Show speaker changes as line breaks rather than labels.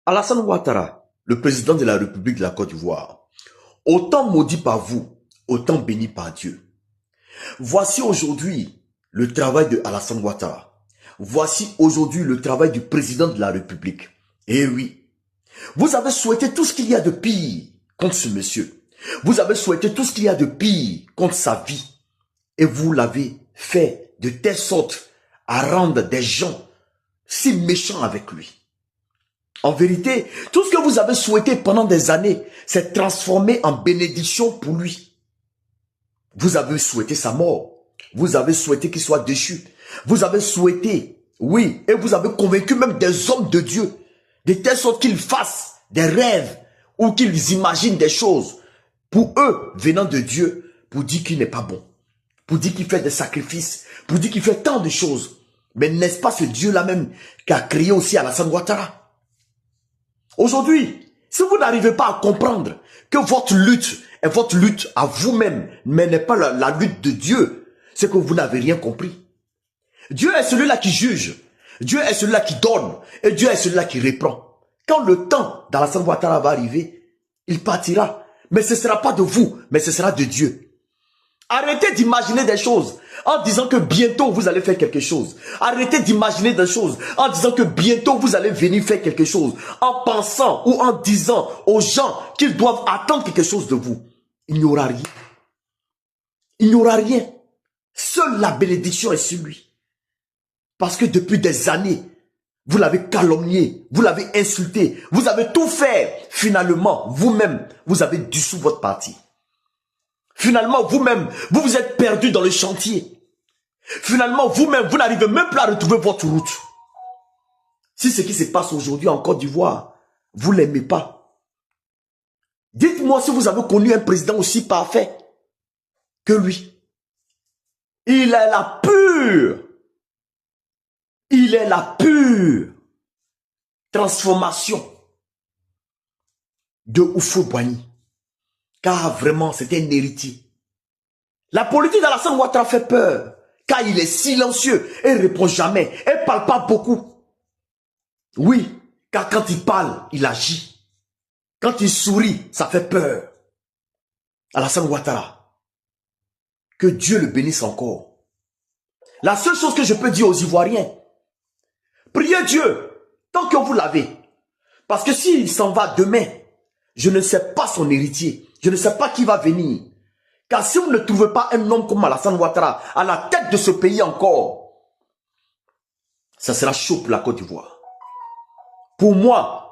Alassane Ouattara, le président de la République de la Côte d'Ivoire, autant maudit par vous, autant béni par Dieu. Voici aujourd'hui le travail de Alassane Ouattara. Voici aujourd'hui le travail du président de la République. Eh oui, vous avez souhaité tout ce qu'il y a de pire contre ce monsieur. Vous avez souhaité tout ce qu'il y a de pire contre sa vie. Et vous l'avez fait de telle sorte à rendre des gens si méchants avec lui. En vérité, tout ce que vous avez souhaité pendant des années s'est transformé en bénédiction pour lui. Vous avez souhaité sa mort. Vous avez souhaité qu'il soit déchu. Vous avez souhaité, oui, et vous avez convaincu même des hommes de Dieu, de telle sorte qu'ils fassent des rêves ou qu'ils imaginent des choses pour eux venant de Dieu, pour dire qu'il n'est pas bon, pour dire qu'il fait des sacrifices, pour dire qu'il fait tant de choses. Mais n'est-ce pas ce Dieu-là même qui a créé aussi Alassane Ouattara? Aujourd'hui, si vous n'arrivez pas à comprendre que votre lutte est votre lutte à vous-même, mais n'est pas la lutte de Dieu, c'est que vous n'avez rien compris. Dieu est celui-là qui juge, Dieu est celui-là qui donne, et Dieu est celui-là qui reprend. Quand le temps d'Alassane Ouattara va arriver, il partira. Mais ce ne sera pas de vous, mais ce sera de Dieu. Arrêtez d'imaginer des choses en disant que bientôt vous allez faire quelque chose. Arrêtez d'imaginer des choses en disant que bientôt vous allez venir faire quelque chose. En pensant ou en disant aux gens qu'ils doivent attendre quelque chose de vous. Il n'y aura rien. Il n'y aura rien. Seule la bénédiction est sur lui. Parce que depuis des années, vous l'avez calomnié, vous l'avez insulté, vous avez tout fait. Finalement, vous-même, vous avez dissous votre parti. Finalement, vous-même, vous vous êtes perdu dans le chantier. Finalement, vous-même, vous n'arrivez même plus à retrouver votre route. Si ce qui se passe aujourd'hui en Côte d'Ivoire, vous ne l'aimez pas, dites-moi si vous avez connu un président aussi parfait que lui. Il est la pure. Il est la pure transformation de Houphouët-Boigny. Car vraiment, c'était un héritier. La politique d'Alassane Ouattara fait peur. Car il est silencieux et ne répond jamais. Et ne parle pas beaucoup. Oui, car quand il parle, il agit. Quand il sourit, ça fait peur. Alassane Ouattara, que Dieu le bénisse encore. La seule chose que je peux dire aux Ivoiriens, priez Dieu tant que vous l'avez. Parce que s'il s'en va demain, je ne sais pas son héritier. Je ne sais pas qui va venir. Car si vous ne trouvez pas un homme comme Alassane Ouattara à la tête de ce pays encore, ça sera chaud pour la Côte d'Ivoire. Pour moi,